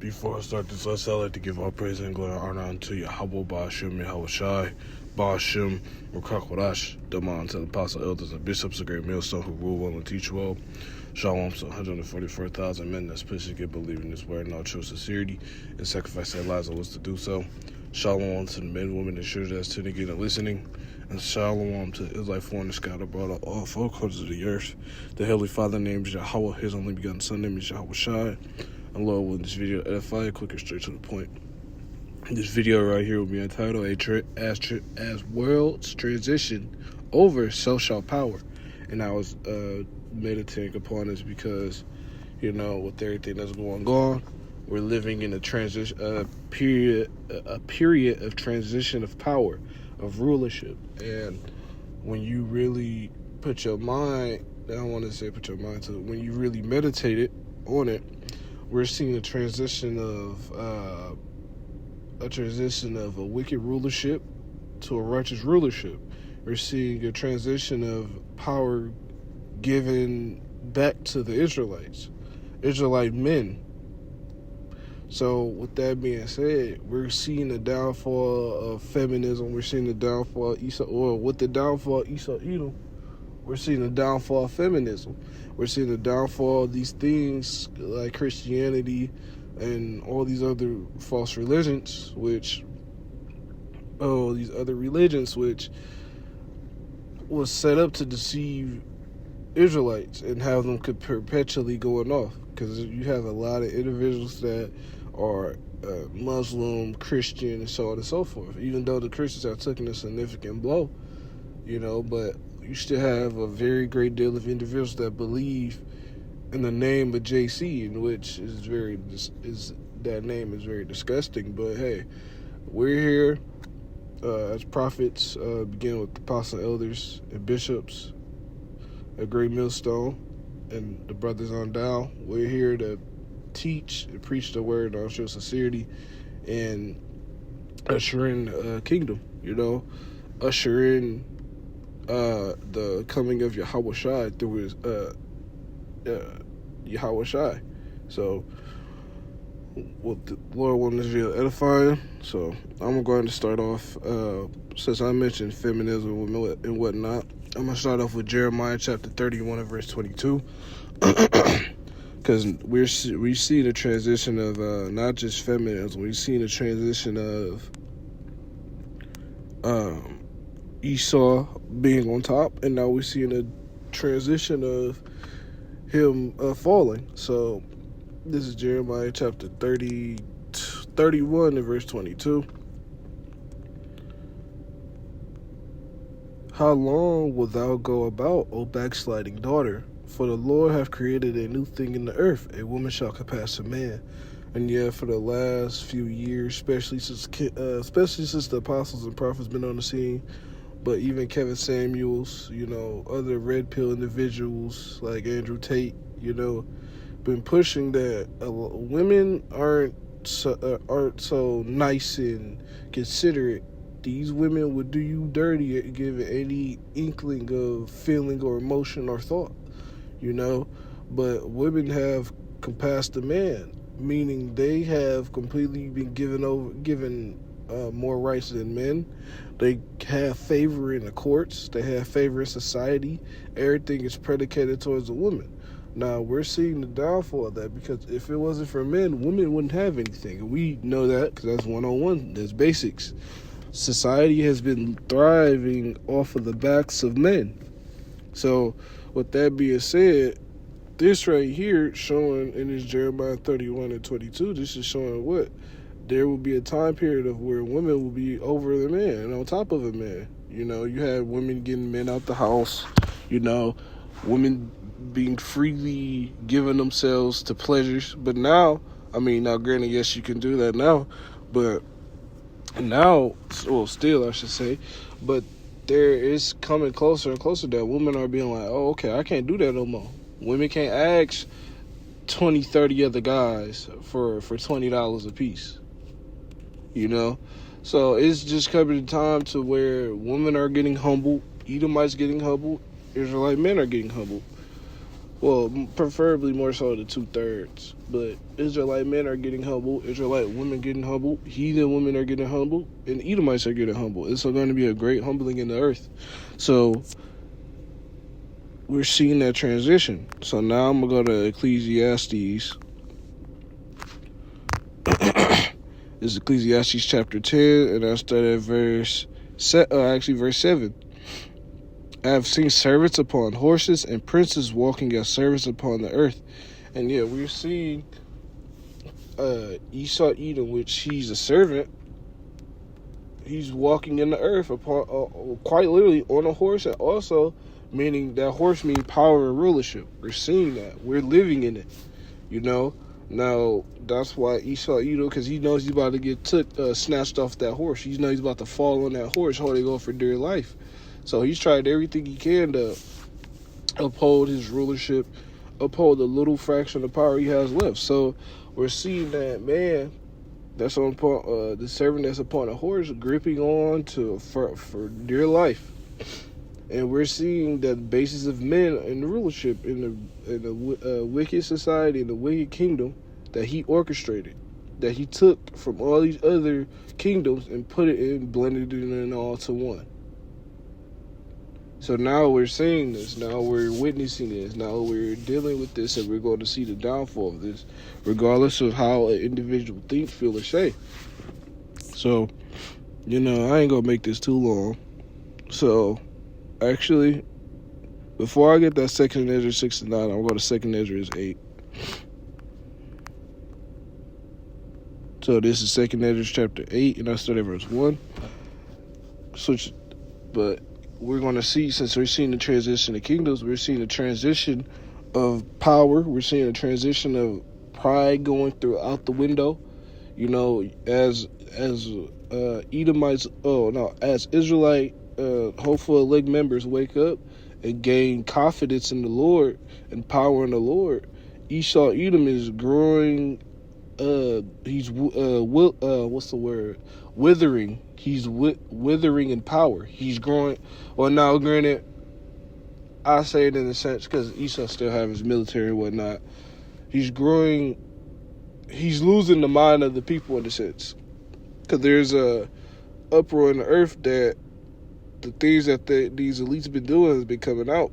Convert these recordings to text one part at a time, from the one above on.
Before I start this lesson, I'd like to give all praise and glory and honor unto Yahweh, Ba'ashem, Yahweh Shai, Ba'ashem, Rakakwadash, Daman, to the apostle, elders, and bishops, a great millstone who rule well and teach well. Shalom to 144,000 men that specifically believe in this word and all true sincerity and sacrifice their lives on what's to do so. Shalom to the men, women, and children that's tuning in and listening. And shalom to the Israelite foreign sky that brought out all four corners of the earth. The Heavenly Father named Yahweh, his only begotten Son named Yahweh Shai. And Lord, will this video edify, quick and straight to the point. This video right here will be entitled as World's Transition Over Social Power. And I was meditating upon this because, you know, with everything that's going on, we're living in a period of transition of power, of rulership. And when you really put your mind, I don't want to say put your mind to it, when you really meditate on it, we're seeing a transition of a wicked rulership to a righteous rulership. We're seeing a transition of power given back to the Israelite men. So with that being said, we're seeing the downfall of feminism. We're seeing the downfall of with the downfall of Esau Edom, we're seeing the downfall of feminism. We're seeing the downfall of these things like Christianity and all these other false religions, which was set up to deceive Israelites and have them perpetually going off. Because you have a lot of individuals that are Muslim, Christian, and so on and so forth. Even though the Christians have taken a significant blow, you know, but you still have a very great deal of individuals that believe in the name of JC, in which that name is very disgusting. But hey, we're here as prophets, begin with the apostle, elders, and bishops, a great millstone, and the brothers on down. We're here to teach and preach the word in all true sincerity and usher in kingdom, you know, usher in the coming of Yahweh Shai through his Yahweh Shai. So what the Lord wanted this video edifying. So I'm going to start off, since I mentioned feminism and whatnot, I'm going to start off with Jeremiah chapter 31 and verse 22. Because we see the transition of not just feminism, we see the transition of Esau being on top, and now we're seeing a transition of him falling. So this is Jeremiah chapter 31 and verse 22. How long wilt thou go about, O backsliding daughter? For the Lord hath created a new thing in the earth, a woman shall compass a man. And yet, for the last few years, especially since the apostles and prophets been on the scene, but even Kevin Samuels, you know, other red pill individuals like Andrew Tate, you know, been pushing that women aren't so nice and considerate. These women would do you dirty at giving any inkling of feeling or emotion or thought, you know. But women have compassed a man, meaning they have completely been given more rights than men. They have favor in the courts. They have favor in society. Everything is predicated towards a woman. Now, we're seeing the downfall of that, because if it wasn't for men, women wouldn't have anything. And we know that because that's 101. That's basics. Society has been thriving off of the backs of men. So, with that being said, this right here showing in this Jeremiah 31 and 22, this is showing what? There will be a time period of where women will be over the man and on top of a man. You know, you had women getting men out the house, you know, women being freely giving themselves to pleasures. But now, granted, yes, you can do that now, but now, well, still, I should say, but there is coming closer and closer that women are being like, oh, okay, I can't do that no more. Women can't ask 20, 30 other guys for $20 a piece. You know? So it's just coming to time to where women are getting humbled, Edomites getting humbled, Israelite men are getting humbled. Well, preferably more so the 2/3. But Israelite men are getting humble. Israelite women getting humble. Heathen women are getting humble. And Edomites are getting humble. It's going to be a great humbling in the earth. So we're seeing that transition. So now I'm going to go to Ecclesiastes. This is Ecclesiastes chapter 10, and I start at verse 7. I have seen servants upon horses and princes walking as servants upon the earth. And yeah, we're seeing Esau Edom, which he's a servant. He's walking in the earth upon quite literally on a horse, and also meaning that horse means power and rulership. We're seeing that. We're living in it, you know. Now, that's why Esau Edom, because he knows he's about to get snatched off that horse. He knows he's about to fall on that horse, holding on for dear life. So he's tried everything he can to uphold his rulership, uphold the little fraction of power he has left. So we're seeing that man that's on the servant that's upon a horse, gripping on for dear life. And we're seeing that the basis of men in the rulership in the wicked society, in the wicked kingdom that he orchestrated, that he took from all these other kingdoms and put it in, blended it in all to one. So now we're seeing this. Now we're witnessing this. Now we're dealing with this, and we're going to see the downfall of this, regardless of how an individual thinks, feel, or say. So, I ain't going to make this too long. So, actually, before I get that 2nd Ezra 6 to 9, I'm going to 2nd Ezra 8. So this is 2nd Ezra chapter 8, and I start at verse 1. But we're going to see, since we're seeing the transition of kingdoms, we're seeing the transition of power. We're seeing a transition of pride going throughout the window. As Edomites, as Israelite hopeful elect members wake up and gain confidence in the Lord and power in the Lord, Esau Edom is growing. He's withering. He's withering in power. He's growing. Well, now, granted, I say it in a sense because Esau still have his military and whatnot. He's growing. He's losing the mind of the people in a sense, because there's a uproar in the earth that the things that these elites have been doing has been coming out.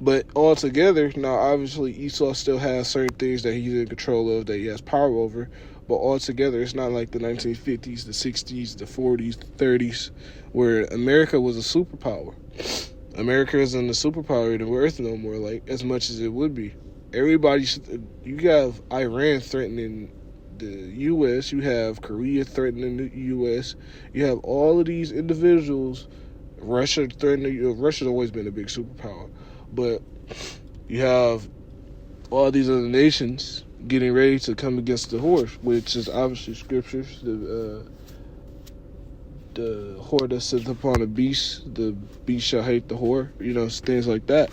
But altogether, now obviously Esau still has certain things that he's in control of, that he has power over. But altogether, it's not like the 1950s, the 60s, the 40s, the 30s, where America was a superpower. America isn't a superpower in the earth no more, like as much as it would be. You have Iran threatening the U.S., you have Korea threatening the U.S., you have all of these individuals. Russia threatening. Russia's always been a big superpower, but you have all these other nations getting ready to come against the horse, which is obviously scriptures. The whore that sits upon the beast shall hate the whore. Things like that.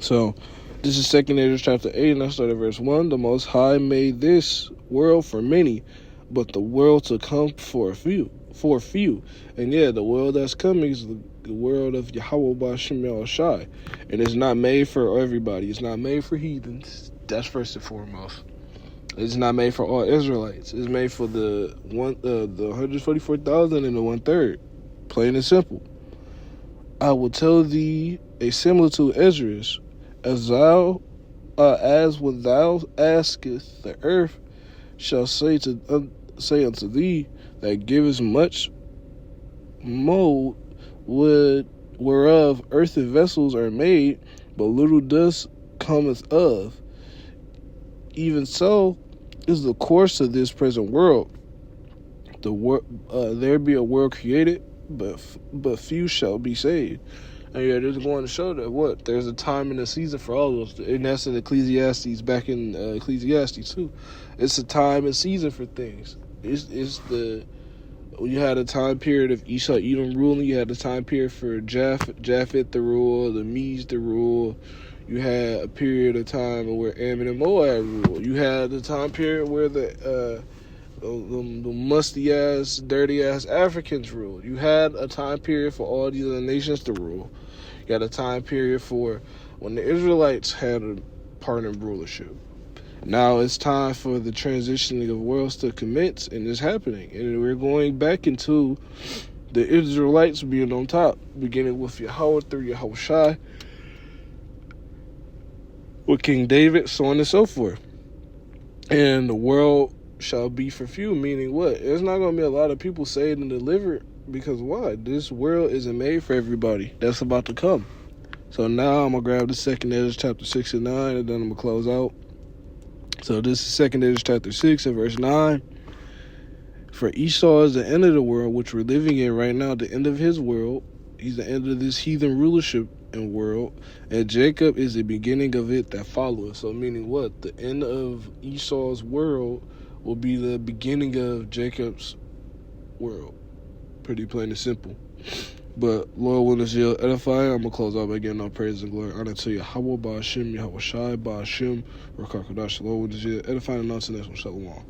So this is 2nd Ezra chapter 8, and I start at verse 1. The Most High made this world for many, but the world to come for a few. And yeah, the world that's coming is the world of Yahweh B'Shem Yahushai. And it's not made for everybody. It's not made for heathens. That's first and foremost. It's not made for all Israelites. It's made for the 144,000 and the 1/3. Plain and simple. I will tell thee a similitude, Esdras, as when thou askest, the earth shall say unto thee, that giveth much mold, whereof earthen vessels are made, but little dust cometh of. Even so is the course of this present world. There be a world created, but few shall be saved. And yeah, this is going to show that there's a time and a season for all those. And that's in Ecclesiastes, back in Ecclesiastes too. It's a time and season for things. You had a time period of Esau Edom ruling. You had a time period for Japheth to rule, the Medes to rule. You had a period of time where Ammon and Moab ruled. You had the time period where the musty-ass, dirty-ass Africans ruled. You had a time period for all these other nations to rule. You had a time period for when the Israelites had a part in rulership. Now it's time for the transitioning of worlds to commence, and it's happening. And we're going back into the Israelites being on top, beginning with Yahweh through Yahweh Shai, with King David, so on and so forth. And the world shall be for few, meaning what? There's not going to be a lot of people saved and delivered, because why? This world isn't made for everybody. That's about to come. So now I'm going to grab the 2nd Esdras chapter 6 and 9, and then I'm going to close out. So this is 2nd Esdras chapter 6 and verse 9. For Esau is the end of the world, which we're living in right now, the end of his world. He's the end of this heathen rulership and world. And Jacob is the beginning of it that followeth. So meaning what? The end of Esau's world will be the beginning of Jacob's world. Pretty plain and simple. But Lord willing to edify. I'm going to close out by giving all praise and glory. Honor to Yahweh, Ba'ashem, Yahweh Shai, Ba'ashem, Rakakadash. Lord willing to edify and announce the next one. Shalom.